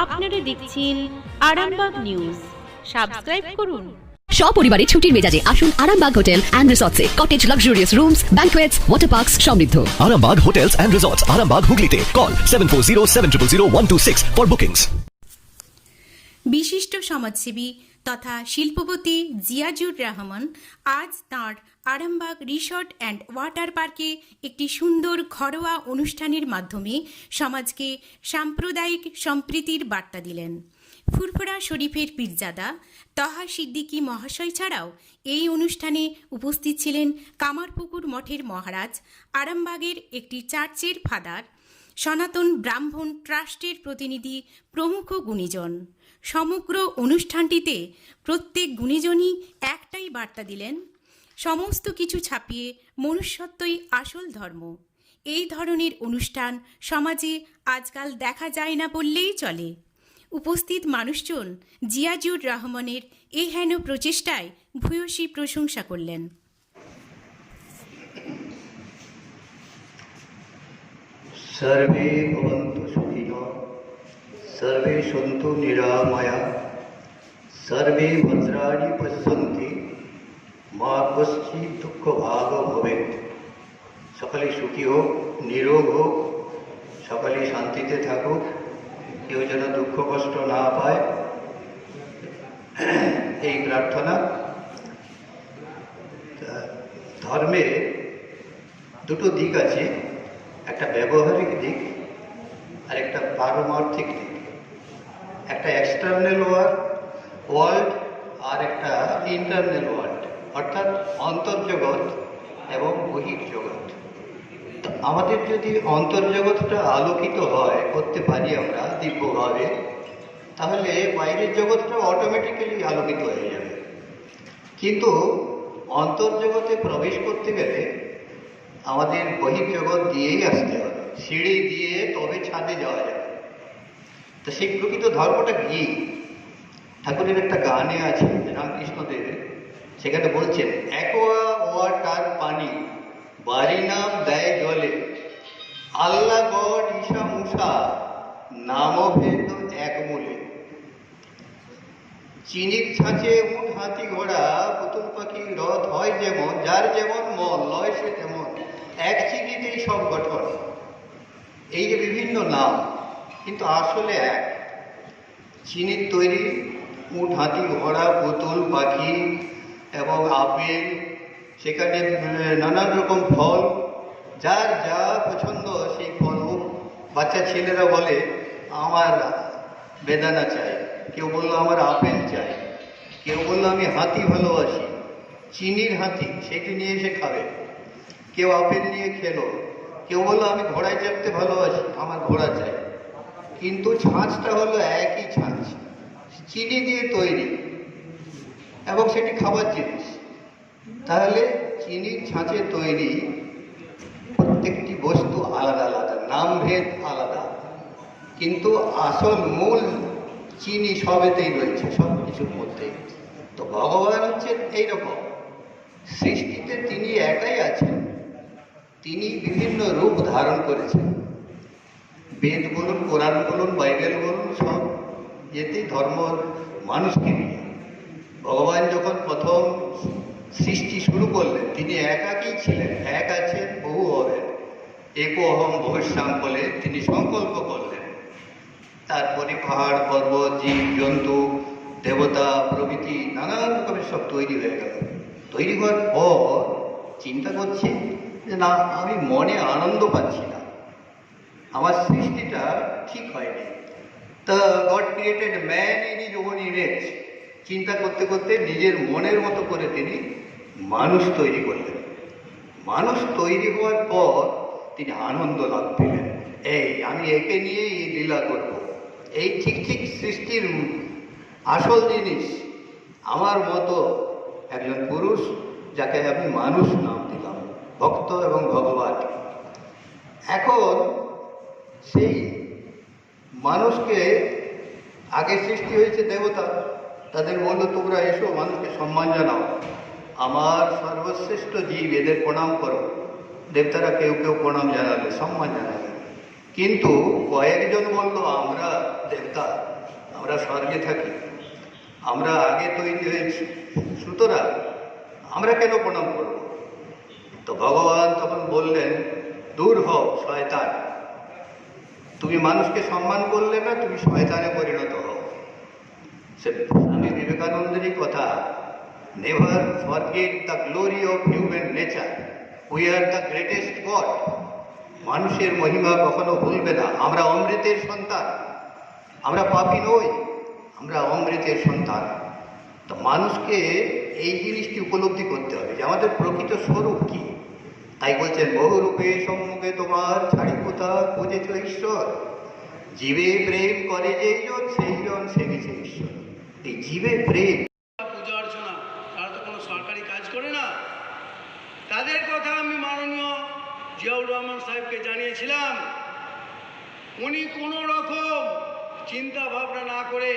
আপনারা দেখছেন Arambagh news. Subscribe করুন। সপরিবারে ছুটির মেজাজে আসুন আরামবাগ হোটেল অ্যান্ড রিসর্টসে। Cottage luxurious rooms, banquets, water parks সমৃদ্ধ। Arambag Hotels and Resorts, Arambag Hooghly. Call 7407000126 for bookings. বিশিষ্ট সমাজসেবী তথা শিল্পপতি জিয়াজুর রহমান আজ তাঁর আরামবাগ রিসর্ট অ্যান্ড ওয়াটার পার্কে একটি সুন্দর ঘরোয়া অনুষ্ঠানের মাধ্যমে সমাজকে সাম্প্রদায়িক সম্প্রীতির বার্তা দিলেন। ফুরফুরা শরীফের পীরজাদা তহা সিদ্দিকী মহাশয় ছাড়াও এই অনুষ্ঠানে উপস্থিত ছিলেন কামারপুকুর মঠের মহারাজ, আরামবাগের একটি চার্চের ফাদার, সনাতন ব্রাহ্মণ ট্রাস্টের প্রতিনিধি প্রমুখ গুণীজন। সমগ্র অনুষ্ঠানটিতে প্রত্যেক গুণীজনই একটাই বার্তা দিলেন, সমস্ত কিছু ছাপিয়ে মনুষ্যত্বই আসল ধর্ম। এই ধরনের অনুষ্ঠান সমাজে আজকাল দেখা যায় না বললেই চলে। উপস্থিত মানুষজন জিয়াজুর রহমানের এই হেন প্রচেষ্টায় ভূয়সী প্রশংসা করলেন। सर्वे भवन्तु सुखिनः, सर्वे सन्तु निरामया, सर्वे भद्राणि पश्यन्ति, मा कश्चित् दुःखभाग् भवेत्। সকলে সুখী হোক, নিরোগ হোক, সকলে শান্তিতে থাকুক, কেউ যেন দুঃখ কষ্ট না পায়, এই প্রার্থনা। ধর্মে দুটো দিক আছে, একটা ব্যবহারিক দিক আর একটা পারমার্থিক দিক। একটা এক্সটার্নাল ওয়ার্ল্ড আর একটা ইন্টারনাল ওয়ার্ল্ড, অর্থাৎ অন্তর্জগৎ এবং বহির্জগৎ। তো আমাদের যদি অন্তর্জগৎটা আলোকিত হয়, করতে পারি আমরা দিব্যভাবে, তাহলে বাইরের জগৎটা অটোমেটিক্যালি আলোকিত হয়ে যাবে। কিন্তু অন্তর্জগতে প্রবেশ করতে গেলে আমাদের বহির্জগৎ দিয়েই আসতে হবে, সিঁড়ি দিয়ে তবে ছাদে যাওয়া যাবে। তো সেই প্রকৃত ধর্মটা কি? ঠাকুরের একটা গানে আছে রামকৃষ্ণদেবের, সেখানে বলছেন, একোয়া ওয়াটার পানি বাড়ি নাম দেয় জলে, আল্লাহ গড ঈশা মুসা নামভেদ এক মূলে। চিনির ছাঁচে উঠ হাতি ঘোড়া পুতুল পাখি রথ হয় যেমন, যার যেমন মন লয় সে তেমন, এক চিনিতেই সব গঠন। এই যে বিভিন্ন নাম, কিন্তু আসলে এক। চিনির তৈরি উঠ হাতি ঘোড়া পুতুল পাখি এবং আপেল, সেখানে নানান রকম ফল, যার যা পছন্দ সেই ফল। বাচ্চা ছেলেরা বলে আমার বেদানা চাই, কেউ বললো আমার আপেল চাই, কেউ বললো আমি হাতি ভালোবাসি, চিনির হাতি, সেটি নিয়ে এসে খাবে। কেউ আপেল নিয়ে খেলো, কেউ বললো আমি ঘোড়ায় চাপতে ভালোবাসি, আমার ঘোড়া চাই। কিন্তু ছাঁচটা হলো একই ছাঁচ, চিনি দিয়ে তৈরি এবং সেটি খাবার জিনিস। তাহলে চিনির ছাঁচে তৈরি প্রত্যেকটি বস্তু আলাদা আলাদা, নামভেদ আলাদা, কিন্তু আসল মূল চিনি সবেতেই রয়েছে, সব কিছুর মধ্যেই। তো ভগবান হচ্ছেন এইরকম, সৃষ্টিতে তিনি একাই আছেন, তিনি বিভিন্ন রূপ ধারণ করেছেন। বেদ বলুন, কোরআন বলুন, বাইবেল বলুন, সব যেতে ধর্ম মানুষকে নিয়ে। ভগবান যখন প্রথম সৃষ্টি শুরু করলেন, তিনি একাকই ছিলেন, এক আছেন, বহু হবেন, একো অহম ভবিষ্যাম বলে তিনি সংকল্প করলেন। তারপরে পাহাড় পর্বত, জীব জন্তু, দেবতা প্রভৃতি নানান রকমের সব তৈরি হয়ে গেল। তৈরি হওয়ার পর চিন্তা করছি যে না, আমি মনে আনন্দ পাচ্ছি না, আমার সৃষ্টিটা ঠিক হয়নি। তা god created man in his own image. চিন্তা করতে করতে নিজের মনের মতো করে তিনি মানুষ তৈরি করলেন। মানুষ তৈরি হওয়ার পর তিনি আনন্দ লাভ পেলেন, এই আমি একে নিয়েই লীলা করব। এই ঠিক ঠিক সৃষ্টির আসল জিনিস আমার মতো একজন পুরুষ, যাকে আমি মানুষ নাম দিলাম, ভক্ত এবং ভগবান। এখন সেই মানুষকে, আগে সৃষ্টি হয়েছে দেবতা, তাদের বললো তোমরা এসো মানুষকে সম্মান জানাও, আমার সর্বশ্রেষ্ঠ জীব, এদের প্রণাম করো। দেবতারা কেউ কেউ প্রণাম জানাবে, সম্মান জানাবে, কিন্তু কয়েকজন বলল আমরা দেবতা, আমরা স্বর্গে থাকি, আমরা আগে তৈরি হয়েছি, সুতরাং আমরা কেন প্রণাম করব? তো ভগবান তখন বললেন, দূর হও শয়তান, তুমি মানুষকে সম্মান করলে না, তুমি শয়তানে পরিণত হও। সে স্বামী বিবেকানন্দেরই কথা, never forget the glory of human nature, we are the greatest god. মানুষের মহিমা কখনো ভুলবে না। আমরা অমৃতের সন্তান, আমরা পাপী নই, আমরা অমৃতের সন্তান। তো মানুষকে এই জিনিসটি উপলব্ধি করতে হবে যে আমাদের প্রকৃত স্বরূপ কি। তাই বলছেন, বহুরূপে সম্মুখে তোমার ছাড়ি কোথা খুঁজেছ ঈশ্বর, জীবে প্রেম করে যেই জন সেই জন সেবিছে ঈশ্বর। এই জীবে প্রেম, পূজা অর্চনা, তারা তো কোনো সরকারি কাজ করে না। তাদের কথা আমি মাননীয় জিয়াউর রহমান সাহেবকে জানিয়েছিলাম। উনি কোনো রকম চিন্তা ভাবনা না করে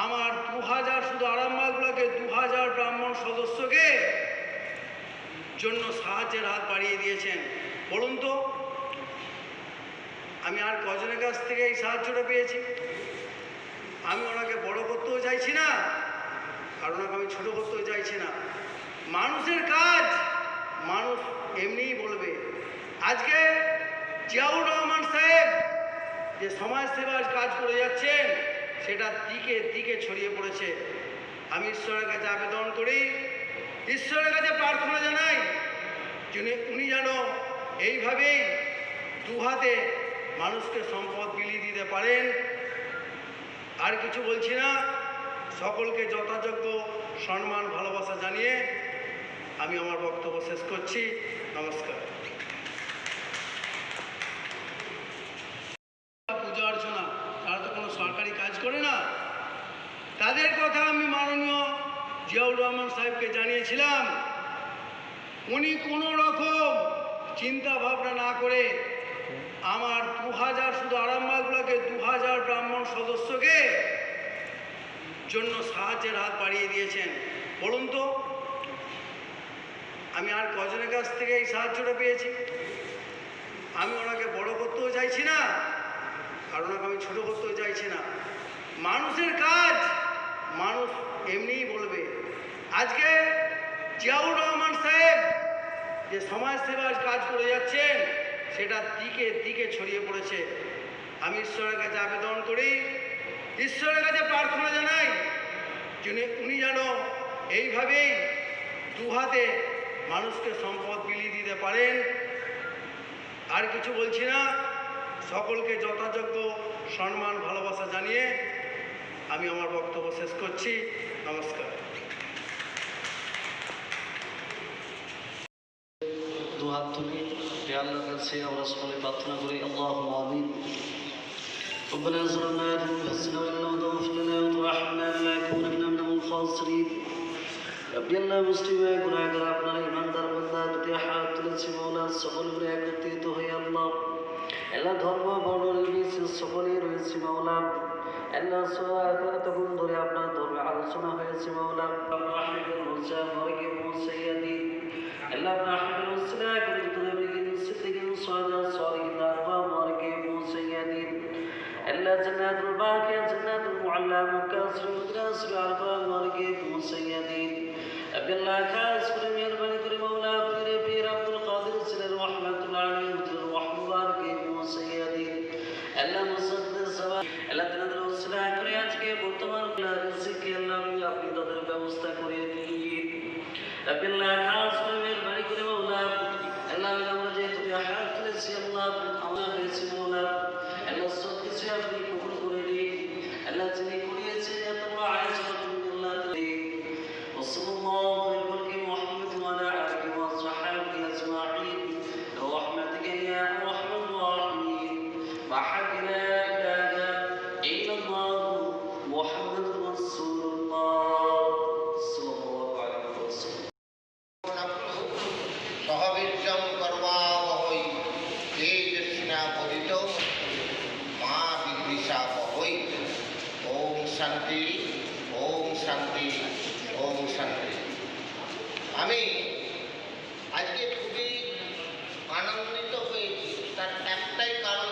আমার 2000 শুধু আরামবাগ ব্লকে 2000 ব্রাহ্মণ সদস্যকে জন্য সাহায্যের হাত বাড়িয়ে দিয়েছেন। বলুন তো, আমি আর কজনের কাছ থেকে এই সাহায্যটা পেয়েছি? আমি ওনাকে বড় করতেও চাইছি না, আর ওনাকে আমি ছোটো করতেও চাইছি না। মানুষের কাজ মানুষ এমনিই বলবে। আজকে জিয়াউর রহমান সাহেব যে সমাজসেবার কাজ করে যাচ্ছেন, সেটা দিকে দিকে ছড়িয়ে পড়েছে। আমি ঈশ্বরের কাছে আবেদন করি, ঈশ্বরের কাছে প্রার্থনা জানাই, উনি যেন এইভাবেই দুহাতে মানুষকে সম্পদ বিলিয়ে দিতে পারেন। আর কিছু বলছি না, সকলকে যথাযোগ্য সম্মান ভালোবাসা জানিয়ে আমি আমার বক্তব্য শেষ করছি। নমস্কার। পূজা অর্চনা, তারা তো কোনো সরকারি কাজ করে না। তাদের কথা আমি মাননীয় জিয়াউর রহমান সাহেবকে জানিয়েছিলাম। উনি কোনো রকম চিন্তা ভাবনা না করে আমার 2000 শুধু আরামবাগ ব্লকে 2000 ব্রাহ্মণ সদস্যকে জন্য সাহায্যের হাত বাড়িয়ে দিয়েছেন। বলুন তো, আমি আর কজনের কাছ থেকে এই সাহায্যটা পেয়েছি? আমি ওনাকে বড় করতেও চাইছি না, আর ওনাকে আমি ছোটো করতেও চাইছি না। মানুষের কাজ মানুষ এমনিই বলবে। আজকে জিয়াউর রহমান সাহেব যে সমাজসেবার কাজ করে যাচ্ছেন, সেটা দিকে দিকে ছড়িয়ে পড়েছে। আমি ঈশ্বরের কাছে আবেদন করি, ঈশ্বরের কাছে প্রার্থনা জানাই, উনি যেন এইভাবেই দুহাতে মানুষকে সম্পদ বিলিয়ে দিতে পারেন। আর কিছু বলছি না, সকলকে যথাযোগ্য সম্মান ভালোবাসা জানিয়ে আমি আমার বক্তব্য শেষ করছি। নমস্কার। দুহাত তুলে আল্লাহর কাছে আমরা সকলে প্রার্থনা করি, আল্লাহুম্মা আমিন। ربنا ظلمنا انفسنا وان لم تغفر لنا وترحمنا لنكونن من الخاسرين। ربي আল্লাহ মুসলিম গুনাহগার আপনার ইমানদার বান্দা দুটি হাত তুলেছি মাওলা, সকল মিলে একত্রিত হয়ে আল্লাহ ধর্ম বর্ণ নির্বিশেষে সকলেই রয়েছে মাওলা। আল্লাহ এতক্ষণ ধরে আপনার ধর্মে আলোচনা হয়েছে মাওলা। হাবিবুল হুসাইন মরকে মুসাইয়াদি আল্লাহ হাবিবুল হুসাইন বিন সিদ্দিকিন সাদা সালিহিন আরবা মরকে মুসাইয়াদি আল্লাহ জান্নাতুল বাকিয়া জান্নাতুল মুআল্লা মুকাসসির মুদরাসির আরবা মরকে মুসাইয়াদি আল্লাহ খাস করে মেহেরবানি করে মাওলা পীর আব্দুল কাদের সিলের রাহমাতুল্লাহ আলাইহি রহমতকে মুসাইয়াদি আল্লাহ মুসাদ্দিদ সাবা আল্লাহ তাআলা উসলাহ করে আজকে বর্তমান রিজিকে আল্লাহ আপনি তাদের ব্যবস্থা করে দিন। আল্লাহ খাস করে মেহেরবানি করে মাওলা আল্লাহ আমরা যে তুমি হাত তুলেছি আল্লাহ আমরা হয়েছি মাওলা আল্লাহ সব কিছু আপনি কবুল করে দিন। আল্লাহ যিনি করিয়েছেন এত বড় আয়োজন আল্লাহ দিন। ওয়াসাল্লাল্লাহু আলা মুহাম্মদ ওয়া আলা আলিহি ওয়া সাহবিহি আজমাইন برحمتك يا ارحم الراحمين وحق لا اله الا الله محمد رسول الله صلى الله عليه وسلم। সহবীর্যম কর্মাবহৈ তেজস্বিনা পরিত মা বিদ্বিষাবহৈ। ওম শান্তি, ওম শান্তি, ওম শান্তি। আমি আজকে খুবই আনন্দিত হয়েছি, তার একটাই কারণ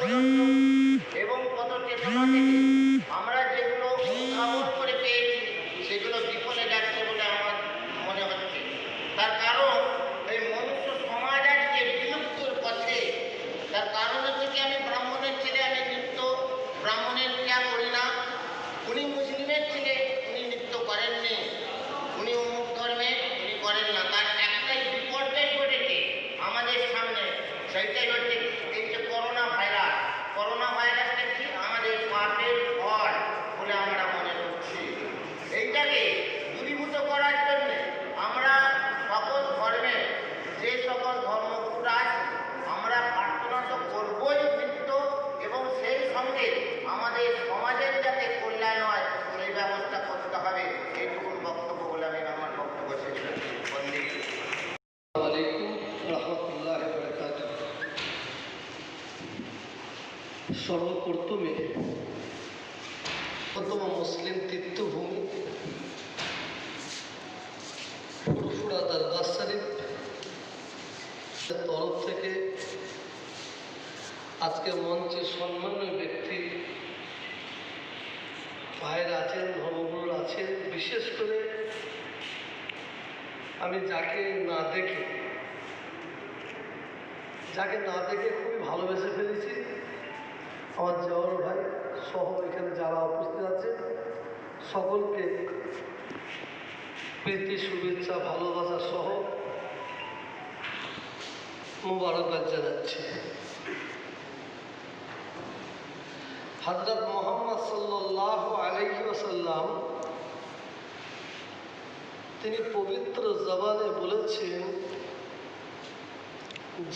পর্যন্ত এবং কত চেতনা থেকে আমরা যেগুলো উদ্ভাবন করে পেয়েছি সেগুলো বিফলে যাচ্ছে বলে আমার মনে হচ্ছে। তার কারণ এই মনুষ্য সমাজ আজকে বিলুপ্তর পথে। তার কারণ হচ্ছে কি, আমি ব্রাহ্মণের ছেলে, আমি নৃত্য ব্রাহ্মণের ক্রিয়া করি না। উনি মুসলিমের ছেলে, উনি নৃত্য করেননি। উনি অমুক ধর্মের, উনি করেন না। তার একটাই বিপর্যয় ঘটেছে আমাদের সামনে, সেইটাই হচ্ছে এই যে করোনা ভাইরাস। করোনা ভাইরাসটা কি আমাদের পাপের ফল বলে আমরা মনে করছি। এইটাকে দূরীভূত করার জন্য আমরা সকল ধর্মের যে সকল ধর্মগুরুরা আছে আমরা প্রার্থনা তো করবই নৃত্য, এবং সেই সঙ্গে আমাদের সমাজের যাতে কল্যাণ হয় সেই ব্যবস্থা করতে হবে। এইটুকু বক্তব্য বলে আমি আমার বক্তব্য শেষ করছি। বন্দে আসসালামু আলাইকুম রহমতুল্লাহি ওয়া বারাকাতুহু। সর্বপ্রথমে প্রথম মুসলিম তীর্থভূমি ফুরফুরা দরবার শরীফ তরফ থেকে আজকে মঞ্চে সম্মানীয় ব্যক্তি ভাইয়েরা আছেন, ধর্মগুরুরা আছেন, বিশেষ করে আমি যাকে না দেখে খুবই ভালোবেসে ফেলেছি, আমার জওয়ার ভাই সহ এখানে যারা উপস্থিত আছে সকলকে প্রীতি, শুভেচ্ছা, ভালোবাসা সহ মুবারকবাদ জানাচ্ছি। হযরত মুহাম্মদ সাল্লাল্লাহু আলাইহি ওয়াসাল্লাম তিনি পবিত্র জবানে বলেছেন,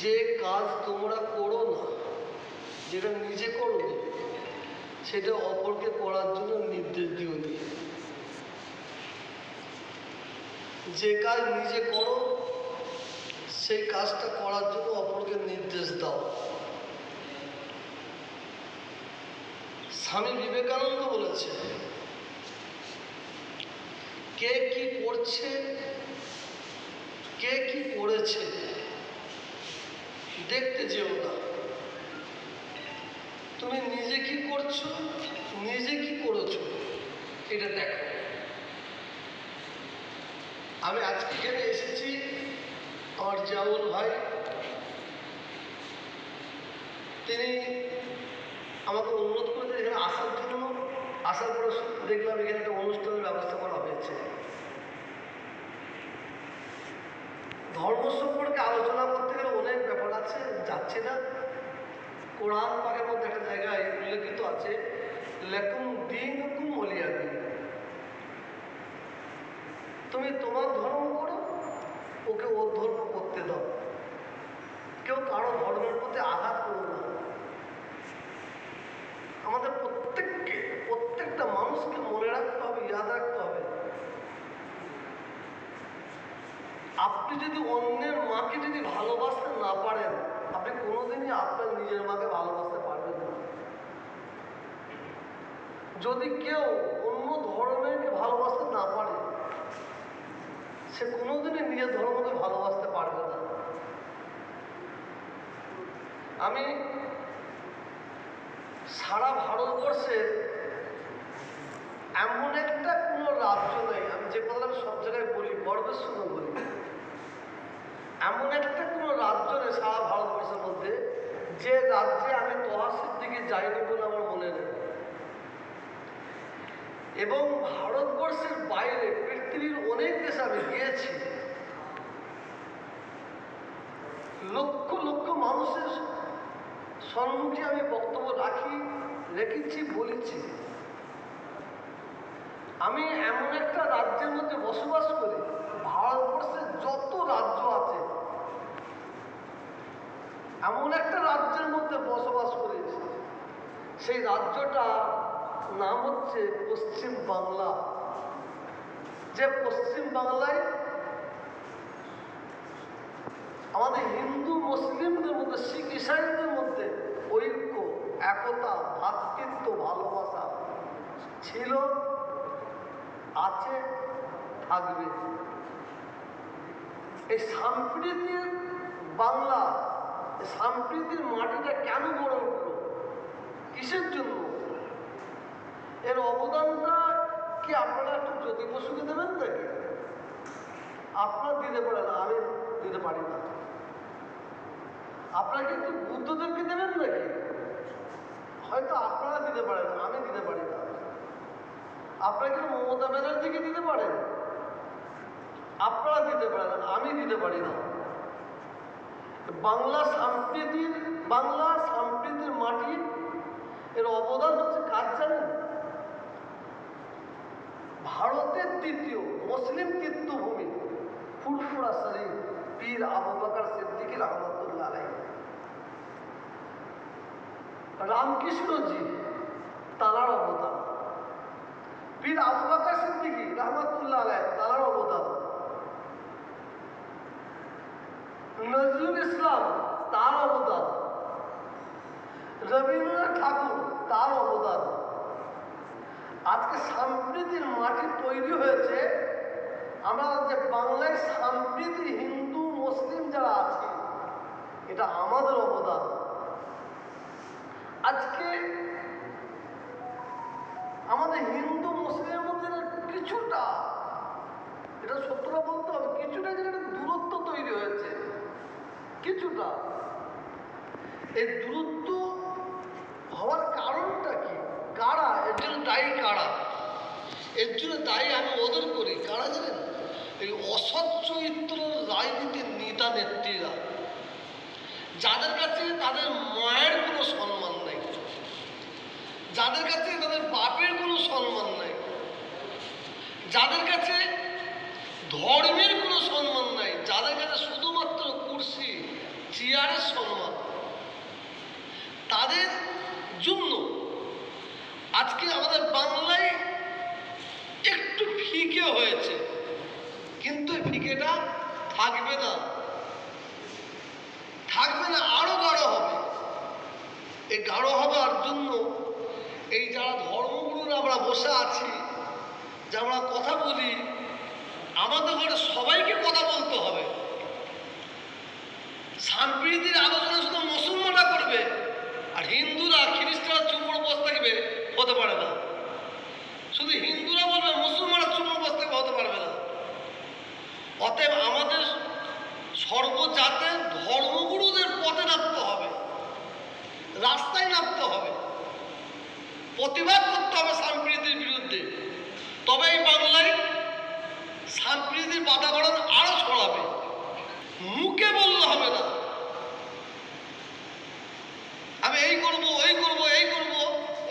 যে কাজ তোমরা করো না, যেটা নিজে করো না, সেটা অপরকে করার জন্য নির্দেশ দিও নি। যে কাজ নিজে করো সেই কাজটা করার জন্য অপরকে নির্দেশ দাও। স্বামী বিবেকানন্দ বলেছে, কে কি করছে, কে কি করেছে দেখতে যেও না, তুমি নিজে কি করছো, নিজে কি করেছো এটা দেখো। আমি আজকে এখানে এসেছি, আমার জাউল ভাই তিনি আমাকে অনুরোধ করেছে এখানে আসার জন্য। আসার পরে দেখলাম এখানে একটা অনুষ্ঠানের ব্যবস্থা করা হয়েছে। ধর্ম সম্পর্কে আলোচনা করতে গেলে অনেক ব্যাপার আছে, যাচ্ছে না। কোরআন পাকের মধ্যে একটা জায়গায় উল্লেখিত আছে, লাকুম দীনুকুম ওয়ালিয়া দীন। তুমি তোমার ধর্ম করো, ওকে ওর ধর্ম করতে দাও। কেউ কারো ধর্মের প্রতি আঘাত করো না। আমাদের প্রত্যেকটা মানুষকে মনে রাখতে হবে, ইয়াদ রাখতে হবে, আপনি যদি অন্যের মাকে যদি ভালোবাসতে না পারেন, আপনি কোনোদিনই আপনার নিজের মাকে ভালোবাসতে পারবেন না। যদি কেউ অন্য ধর্মেরকে ভালোবাসতে না পারে, সে কোনোদিনই নিজের ধর্মকে ভালোবাসতে পারবে না। আমি সারা ভারতবর্ষে এমন একটা কোনো রাজ্য নেই, আমি যে কথা আমি সব জায়গায় বলি, গর্বের সঙ্গে বলি, এমন একটা কোনো রাজ্য নেই সারা ভারতবর্ষের মধ্যে যে রাজ্যে আমি তহাসির দিকে যাইনি বলে আমার মনে নেই। এবং ভারতবর্ষের বাইরে পৃথিবীর অনেক দেশে আমি গিয়েছি, লক্ষ লক্ষ মানুষের সম্মুখে আমি বক্তব্য রেখেছি, বলেছি। আমি এমন একটা রাজ্যের মধ্যে বসবাস করি, ভারতবর্ষের যত রাজ্য আছে এমন একটা রাজ্যের মধ্যে বসবাস করেছি, সেই রাজ্যটা নাম হচ্ছে পশ্চিম বাংলা। যে পশ্চিম বাংলায় আমাদের হিন্দু মুসলিমদের মধ্যে, শিখ ইসাইদের মধ্যে ঐক্য, একতা, ভ্রাতৃত্ব, ভালোবাসা ছিল, আছে, থাকবে। এই সম্প্রীতির বাংলা, সম্প্রীতির মাটিটা কেন গড়ে উঠল? কিসের জন্য? এর অবদানটা কি আপনারা একটু জ্যোতি বসুকে দেবেন নাকি? আপনারা দিতে পারেন, আমি দিতে পারি না। আপনারা কি একটু বুদ্ধদেবকে দেবেন নাকি? হয়তো আপনারা দিতে পারেন, আমি দিতে পারি না। আপনারা কি মমতা ব্যানার্জিকে দিতে পারেন? আপনারা দিতে পারেন, আমি দিতে পারি না। বাংলা সম্প্রীতির মাটি, এর অবদান হচ্ছে কাজ জানেন? ভারতের দ্বিতীয় মুসলিম তীর্থভূমি ফুরফুরা শরীফ পীর আবু বকর সিদ্দিকী রহমতুল্লাহ আলাইহি, রামকৃষ্ণজি তাঁর অবদান, পীর আবু বকর সিদ্দিকী রহমতুল্লাহ আলাইহি তাঁর অবদান, নজরুল ইসলাম তার অবদান, রবীন্দ্রনাথ ঠাকুর তার অবদান। আজকে সম্প্রীতির মাটি তৈরি হয়েছে। আমরা যে বাংলায় সম্প্রীতি হিন্দু মুসলিম যারা আছে, এটা আমাদের অবদান। আজকে আমাদের হিন্দু মুসলিমের মধ্যে কিছুটা, এটা সত্যটা বলতে হবে, কিছুটা যেটা দূরত্ব তৈরি হয়েছে, কিছুটা। এই দূরত্ব হওয়ার কারণটা কি? কারা এর জন্য দায়ী? কারা এর জন্য দায়ী? আমি ওদের করি। কারা জানেন? এই অসৎ চরিত্রের রাজনীতির নেতা নেত্রীরা, যাদের কাছে তাদের মায়ের কোনো সম্মান নেই, যাদের কাছে তাদের বাপের কোনো সম্মান নেই, যাদের কাছে ধর্মের কোনো সম্মান নাই, যাদের কাছে শুধুমাত্র কুর্সি চেয়ারের সম্মান, তাদের জন্য আজকে আমাদের বাংলায় একটু ফিকে হয়েছে। কিন্তু এই ফিকেটা থাকবে না, থাকবে না, আরো গাঢ় হবে। এই গাঢ় হবার জন্য এই যারা ধর্মগুরুরা আমরা বসে আছি, যে আমরা কথা বলি, আমাদের ঘরে সবাইকে কথা বলতে হবে। সম্প্রীতির আলোচনা শুধু মুসলমানরা করবে আর হিন্দুরা খ্রিস্টানরা চুপ করে বসে থাকবে, হতে পারে না। শুধু হিন্দুরা বলবে, মুসলমানরা চুপ করে বসে থাকবে, হতে পারবে না। অতএব আমাদের সর্বজাতে ধর্মগুরুদের পথে নামতে হবে, রাস্তায় নামতে হবে, প্রতিবাদ করতে হবে সম্প্রীতির বিরুদ্ধে। তবে এই বাংলায় সম্প্রীতির বাতাবরণ আরো ছড়াবে। মুখে বললে হবে না, আমি এই করব, ওই করব, এই করব,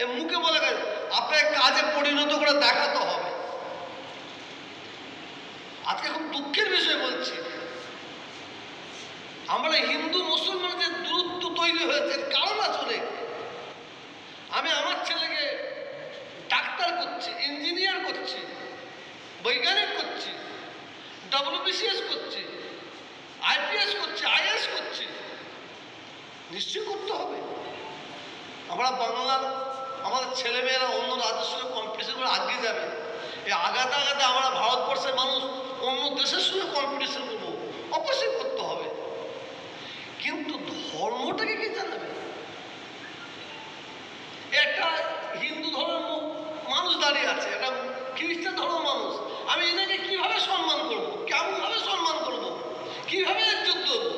এ মুখে বলে গেছে, আপনাকে কাজে পরিণত করে দেখাতে হবে। আজকে খুব দুঃখের বিষয় বলছি, আমরা হিন্দু মুসলমানদের দূরত্ব তৈরি হয়েছে, কারণ আসলে আমি আমার ছেলেকে ডাক্তার করছি, ইঞ্জিনিয়ার করছি, বৈজ্ঞানিক করছি, WBCS করছি, IPS করছি, IAS করছি, নিশ্চয় করতে হবে। আমরা বাংলার আমাদের ছেলেমেয়েরা অন্য রাজ্যের সঙ্গে কম্পিটিশন করে আগে যাবে। এই আগাতে আগাতে আমরা ভারতবর্ষের মানুষ অন্য দেশের সঙ্গে কম্পিটিশন করবো, অবশ্যই করতে হবে। কিন্তু ধর্মটাকে কি জানাবে? একটা হিন্দু ধর্মের মানুষ দাঁড়িয়ে আছে, একটা খ্রিস্টান ধর্মের মানুষ, আমি এনাকে কিভাবে সম্মান করবো, কেমন ভাবে সম্মান করবো, কিভাবে ইজ্জত দেবো?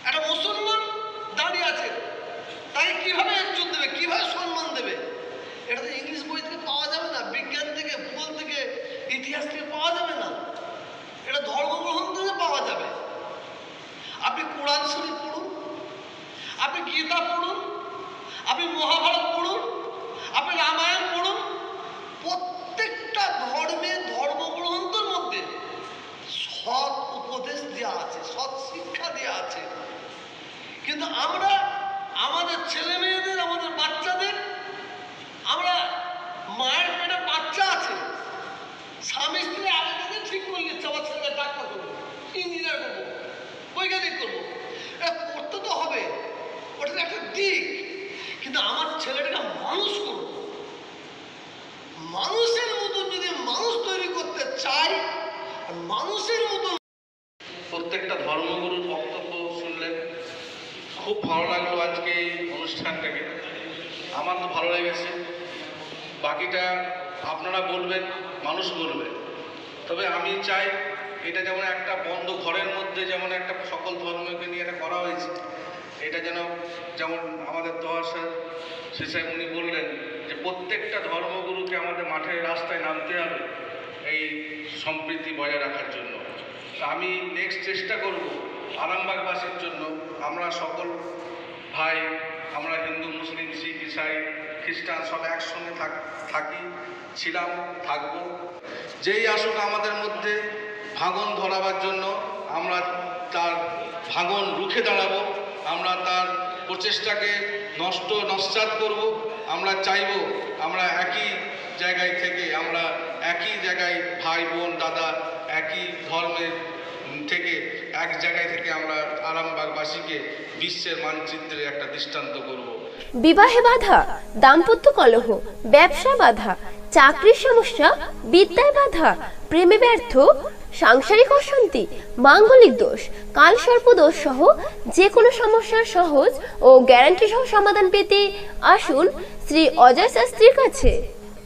একটা মুসলমান দাঁড়িয়ে আছে, তাকে কিভাবে ইজ্জত দেবে, কিভাবে সম্মান দেবে? এটা তো ইংলিশ বই থেকে পাওয়া যাবে না, বিজ্ঞান থেকে, ভূগোল থেকে, ইতিহাস থেকে পাওয়া যাবে না, এটা ধর্মগ্রহণ থেকে পাওয়া যাবে। আপনি কোরআন শরীফ পড়ুন, আপনি গীতা পড়ুন, আপনি মহাভারত পড়ুন, আপনি রামায়ণ পড়ুন, প্রত্যেকটা ধর্মের ধর্মগ্রন্থের মধ্যে সৎ উপদেশ দেওয়া আছে, সৎ শিক্ষা দেওয়া আছে। কিন্তু আমরা আমাদের ছেলে মেয়েদের, আমাদের বাচ্চাদের, আমরা মায়ের পেটে বাচ্চা আছে, স্বামী স্ত্রী আগে ঠিক করে নিচ্ছে, আমার ছেলেকে ডাক্তার করবো, ইঞ্জিনিয়ার করবো, বৈজ্ঞানিক করবো, এটা করতে তো হবে, ওটার একটা দিক। কিন্তু আমার ছেলেটাকে মানুষ করবো, মানুষের মতো যদি মানুষ তৈরি করতে চাই, মানুষের মতো। প্রত্যেকটা ধর্মগুরুর বক্তব্য শুনলেন, খুব ভালো লাগলো আজকে এই অনুষ্ঠানটাকে। আমার তো ভালো লেগেছে। বাকিটা আপনারা বলবেন, মানুষ বলবে। তবে আমি চাই এটা যেমন একটা বন্ধ ঘরের মধ্যে যেমন একটা সকল ধর্মকে নিয়ে এটা করা হয়েছে, এটা যেমন আমাদের দোয়া শেষে উনি বললেন যে প্রত্যেকটা ধর্মগুরুকে আমাদের মাঠের রাস্তায় নামতে হবে এই সম্প্রীতি বজায় রাখার জন্য। তা আমি নেক্সট চেষ্টা করব আরামবাগবাসীর জন্য, আমরা সকল ভাই, আমরা হিন্দু, মুসলিম, শিখ, ইসাই, খ্রিস্টান সব একসঙ্গে থাকি, ছিলাম, থাকব। যেই আসুক আমাদের মধ্যে ভাঙন ধরাবার জন্য, আমরা তার ভাঙন রুখে দাঁড়াবো, আমরা তার প্রচেষ্টাকে নস্যাৎ করব। আমরা চাইব আমরা একই জায়গায় থেকে, আমরা একই জায়গায় ভাই বোন দাদা একই ধর্মের থেকে এক জায়গায় থেকে আমরা আরামবাগবাসীকে বিশ্বের মানচিত্রে একটা দৃষ্টান্ত করব। বিবাহে বাধা, দাম্পত্য কলহ, ব্যবসা বাধা, চাকরির সমস্যা, বিদ্যায় বাধা, প্রেমে ব্যর্থ, সাংসারিক অশান্তি, মাঙ্গলিক দোষ, কালসর্প দোষ সহ যে কোনো সমস্যার সহজ ও গ্যারান্টি সহ সমাধান পেতে আসুন শ্রী অজয় শাস্ত্রীর কাছে।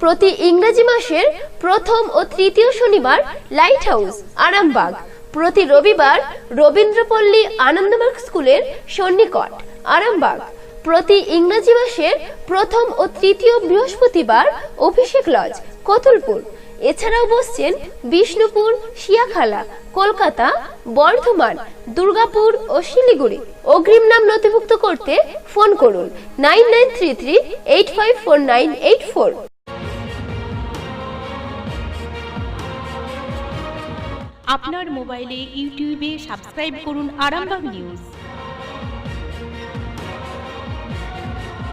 প্রতি ইংরেজি মাসের প্রথম ও তৃতীয় শনিবার লাইট হাউস আরামবাগ, প্রতি রবিবার রবীন্দ্রপল্লী আনন্দমার্গ স্কুলের সন্নিকট আরামবাগ, প্রতি ইংরেজি মাসের প্রথম ও তৃতীয় বৃহস্পতিবার অভিষেক লজ কতুলপুর। এছাড়াও বসছেন বিষ্ণুপুর, শিয়াখালা, কলকাতা, বর্ধমান, দুর্গাপুর ও শিলিগুড়ি। অগ্রিম নাম নথিভুক্ত করতে ফোন করুন 9933854984। আপনার মোবাইলে ইউটিউবে সাবস্ক্রাইব করুন আরামবাগ নিউজ।